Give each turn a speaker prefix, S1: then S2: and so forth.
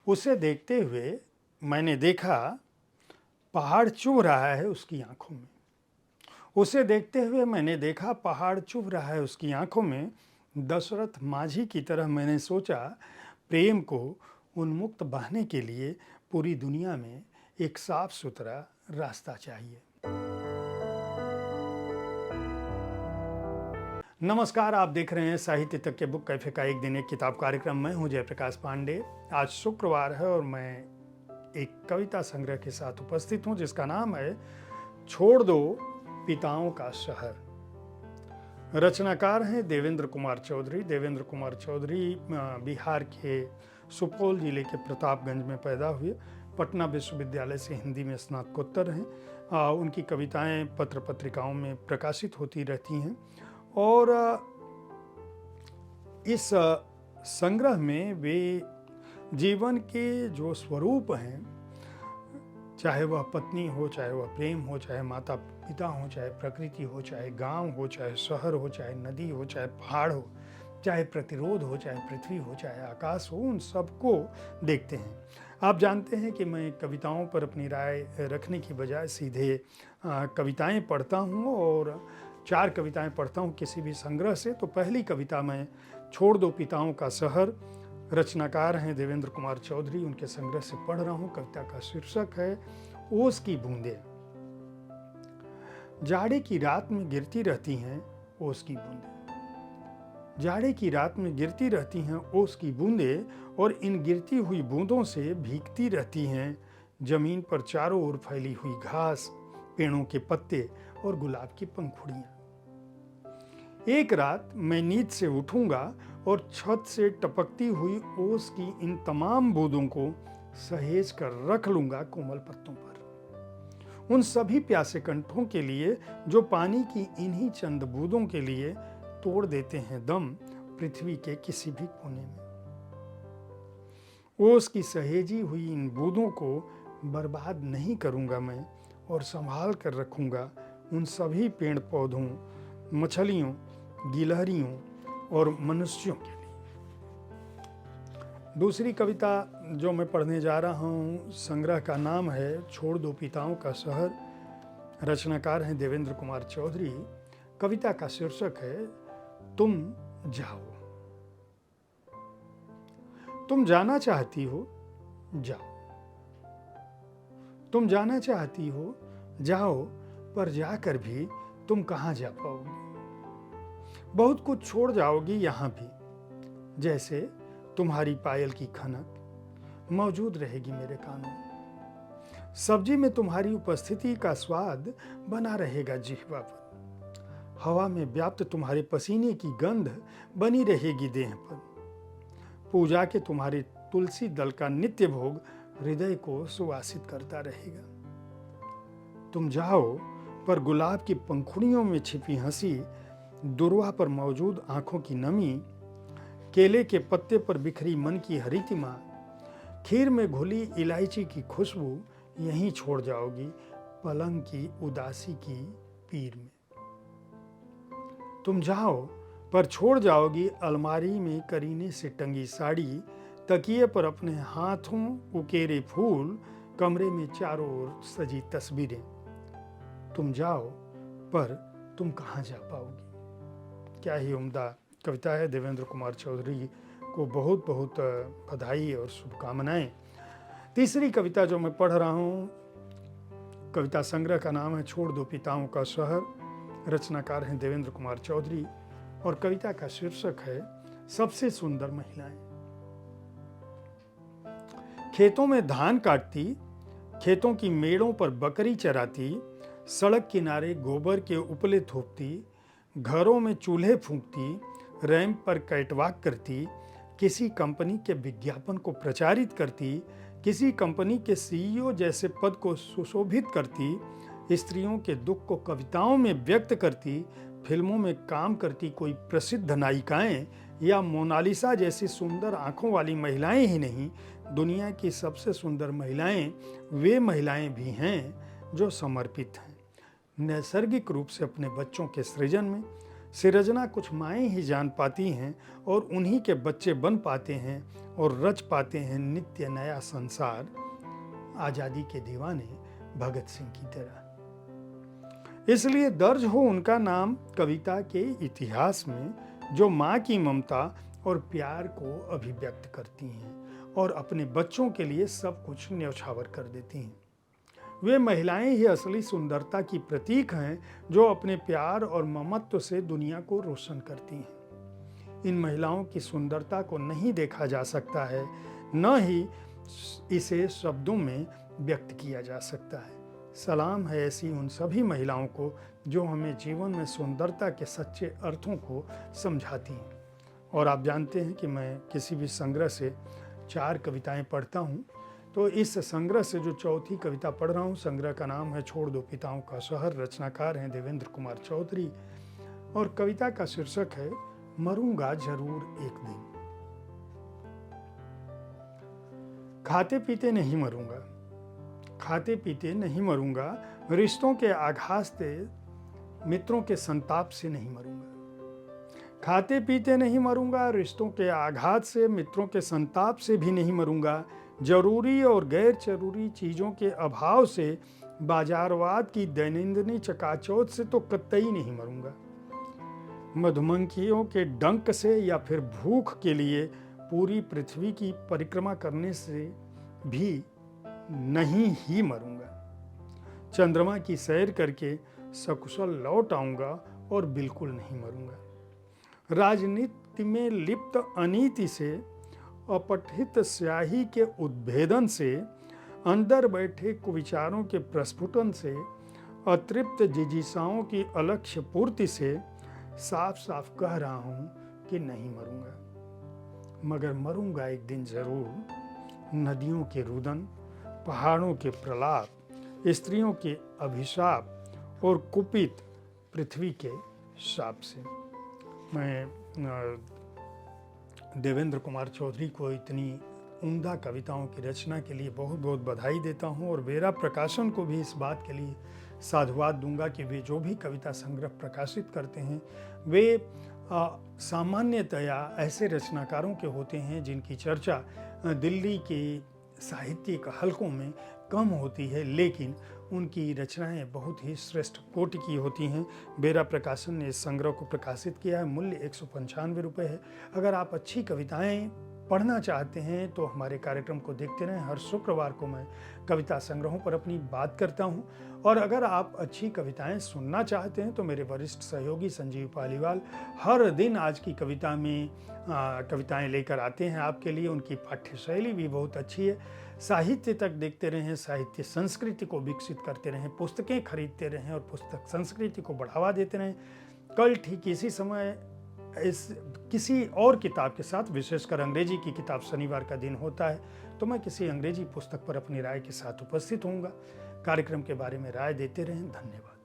S1: उसे देखते हुए मैंने देखा पहाड़ चुभ रहा है उसकी आंखों में। उसे देखते हुए मैंने देखा पहाड़ चुभ रहा है उसकी आंखों में। दशरथ माझी की तरह मैंने सोचा, प्रेम को उन्मुक्त बहने के लिए पूरी दुनिया में एक साफ सुथरा रास्ता चाहिए। नमस्कार, आप देख रहे हैं साहित्य तक के बुक कैफे का एक दिन एक किताब कार्यक्रम। मैं हूं जयप्रकाश पांडे। आज शुक्रवार है और मैं एक कविता संग्रह के साथ उपस्थित हूं जिसका नाम है छोड़ दो पिताओं का शहर। रचनाकार हैं देवेंद्र कुमार चौधरी। देवेंद्र कुमार चौधरी बिहार के सुपौल जिले के प्रतापगंज में पैदा हुए। पटना विश्वविद्यालय से हिंदी में स्नातकोत्तर हैं। उनकी कविताएं पत्र पत्रिकाओं में प्रकाशित होती रहती हैं और इस संग्रह में वे जीवन के जो स्वरूप हैं, चाहे वह पत्नी हो, चाहे वह प्रेम हो, चाहे माता पिता हो, चाहे प्रकृति हो, चाहे गांव हो, चाहे शहर हो, चाहे नदी हो, चाहे पहाड़ हो, चाहे प्रतिरोध हो, चाहे पृथ्वी हो, चाहे आकाश हो, उन सबको देखते हैं। आप जानते हैं कि मैं कविताओं पर अपनी राय रखने की बजाय सीधे कविताएं पढ़ता हूं और 4 कविताएं पढ़ता हूं किसी भी संग्रह से। तो पहली कविता मैं छोड़ दो पिताओं का शहर, रचनाकार हैं देवेंद्र कुमार चौधरी, उनके संग्रह से पढ़ रहा हूं। कविता का शीर्षक है ओस की बूंदें। जाड़े की रात में गिरती रहती हैं ओस की बूंदें। जाड़े की रात में गिरती रहती हैं ओस की बूंदें और इन गिरती हुई बूंदों से भीगती रहती हैं जमीन पर चारों ओर फैली हुई घास, पेड़ों के पत्ते और गुलाब की पंखुड़ियां। एक रात मैं नींद से उठूंगा और छत से टपकती हुई ओस की इन तमाम बूंदों को सहेज कर रख लूंगा कोमल पत्तों पर। उन सभी प्यासे कंठों के लिए जो पानी की इन्हीं चंद बूंदों के लिए तोड़ देते हैं दम पृथ्वी के किसी भी कोने में। ओस की सहेजी हुई इन बूंदों को बर्बाद नहीं करूंगा मैं और संभाल कर रखूंगा उन सभी पेड़ पौधों, मछलियों, गिलहरियों और मनुष्यों के लिए। दूसरी कविता जो मैं पढ़ने जा रहा हूँ, संग्रह का नाम है छोड़ दो पिताओं का शहर। रचनाकार हैं देवेंद्र कुमार चौधरी। कविता का शीर्षक है तुम जाओ। तुम जाना चाहती हो, जाओ। तुम जाना चाहती हो, जाओ, पर जाकर भी तुम कहाँ जा पाओगी। बहुत कुछ छोड़ जाओगी यहाँ भी, जैसे तुम्हारी पायल की खनक मौजूद रहेगी मेरे कानों में। सब्जी में तुम्हारी उपस्थिति का स्वाद बना रहेगा जिह्वा पर। हवा में व्याप्त तुम्हारे पसीने की गंध बनी रहेगी देह पर। पूजा के तुम्हारे तुलसी दल का नित्य भोग हृदय को सुवासित करता रहेगा। तुम जाओ, पर गुलाब की पंखुड़ियों में छिपी हंसी, दुर्वा पर मौजूद आंखों की नमी, केले के पत्ते पर बिखरी मन की हरितिमा, खीर में घुली इलायची की खुशबू यहीं छोड़ जाओगी पलंग की उदासी की पीर में। तुम जाओ, पर छोड़ जाओगी अलमारी में करीने से टंगी साड़ी, तकिए पर अपने हाथों उकेरे फूल, कमरे में चारों ओर सजी तस्वीरें। तुम जाओ, पर तुम कहाँ जा पाओगी। क्या ही उम्दा कविता है। देवेंद्र कुमार चौधरी को बहुत बहुत बधाई और शुभकामनाएं। तीसरी कविता जो मैं पढ़ रहा हूँ, कविता संग्रह का नाम है छोड़ दो पिताओं का शहर। रचनाकार हैं देवेंद्र कुमार चौधरी और कविता का शीर्षक है सबसे सुंदर महिलाएं। खेतों में धान काटती, खेतों की मेड़ों पर बकरी चराती, सड़क किनारे गोबर के उपले थोपती, घरों में चूल्हे फूंकती, रैंप पर कैटवाक करती, किसी कंपनी के विज्ञापन को प्रचारित करती, किसी कंपनी के सीईओ जैसे पद को सुशोभित करती, स्त्रियों के दुख को कविताओं में व्यक्त करती, फिल्मों में काम करती कोई प्रसिद्ध नायिकाएं या मोनालिसा जैसी सुंदर आंखों वाली महिलाएं ही नहीं, दुनिया की सबसे सुंदर महिलाएं वे महिलाएं भी हैं जो समर्पित हैं नैसर्गिक रूप से अपने बच्चों के सृजन में, सृजना कुछ माएँ ही जान पाती हैं और उन्हीं के बच्चे बन पाते हैं और रच पाते हैं नित्य नया संसार, आज़ादी के दीवाने भगत सिंह की तरह। इसलिए दर्ज हो उनका नाम कविता के इतिहास में, जो माँ की ममता और प्यार को अभिव्यक्त करती हैं और अपने बच्चों के लिए सब कुछ न्यौछावर कर देती हैं। वे महिलाएं ही असली सुंदरता की प्रतीक हैं, जो अपने प्यार और ममत्व से दुनिया को रोशन करती हैं। इन महिलाओं की सुंदरता को नहीं देखा जा सकता है, न ही इसे शब्दों में व्यक्त किया जा सकता है। सलाम है ऐसी उन सभी महिलाओं को जो हमें जीवन में सुंदरता के सच्चे अर्थों को समझाती हैं। और आप जानते हैं कि मैं किसी भी संग्रह से 4 कविताएं पढ़ता हूं, तो इस संग्रह से जो चौथी कविता पढ़ रहा हूं, संग्रह का नाम है छोड़ दो पिताओं का शहर, रचनाकार हैं देवेंद्र कुमार चौधरी, और कविता का शीर्षक है मरूंगा जरूर एक दिन। खाते पीते नहीं मरूंगा, खाते पीते नहीं मरूंगा, रिश्तों के आघात से मित्रों के संताप से नहीं मरूंगा। खाते पीते नहीं मरूंगा, रिश्तों के आघात से मित्रों के संताप से भी नहीं मरूंगा। जरूरी और गैर जरूरी चीज़ों के अभाव से, बाजारवाद की दैनंदिनी चकाचौंध से तो कतई नहीं मरूंगा। मधुमक्खियों के डंक से या फिर भूख के लिए पूरी पृथ्वी की परिक्रमा करने से भी नहीं ही मरूंगा। चंद्रमा की सैर करके सकुशल लौट आऊंगा और बिल्कुल नहीं मरूंगा। राजनीति में लिप्त अनीति से, अपठित स्याही के उद्भेदन से, अंदर बैठे कुविचारों के प्रस्फुटन से, अतृप्त जिजीसाओं की अलक्ष्य पूर्ति से साफ साफ कह रहा हूं कि नहीं मरूंगा। मगर मरूंगा एक दिन जरूर। नदियों के रुदन, पहाड़ों के प्रलाप, स्त्रियों के अभिशाप और कुपित पृथ्वी के शाप से। मैं देवेंद्र कुमार चौधरी को इतनी उम्दा कविताओं की रचना के लिए बहुत बहुत बधाई देता हूं, और वेरा प्रकाशन को भी इस बात के लिए साधुवाद दूंगा कि वे जो भी कविता संग्रह प्रकाशित करते हैं वे सामान्यतया ऐसे रचनाकारों के होते हैं जिनकी चर्चा दिल्ली के साहित्यिक हलकों में कम होती है, लेकिन उनकी रचनाएं बहुत ही श्रेष्ठ कोटि की होती हैं। बेरा प्रकाशन ने इस संग्रह को प्रकाशित किया है। मूल्य 195 रुपये है। अगर आप अच्छी कविताएं पढ़ना चाहते हैं तो हमारे कार्यक्रम को देखते रहें। हर शुक्रवार को मैं कविता संग्रहों पर अपनी बात करता हूं, और अगर आप अच्छी कविताएं सुनना चाहते हैं तो मेरे वरिष्ठ सहयोगी संजीव पालीवाल हर दिन आज की कविता में कविताएं लेकर आते हैं आपके लिए। उनकी पाठ्य शैली भी बहुत अच्छी है। साहित्य तक देखते रहें, साहित्य संस्कृति को विकसित करते रहें, पुस्तकें खरीदते रहें और पुस्तक संस्कृति को बढ़ावा देते रहें। कल ठीक इसी समय इस किसी और किताब के साथ, विशेषकर अंग्रेजी की किताब, शनिवार का दिन होता है तो मैं किसी अंग्रेजी पुस्तक पर अपनी राय के साथ उपस्थित होऊंगा। कार्यक्रम के बारे में राय देते रहें। धन्यवाद।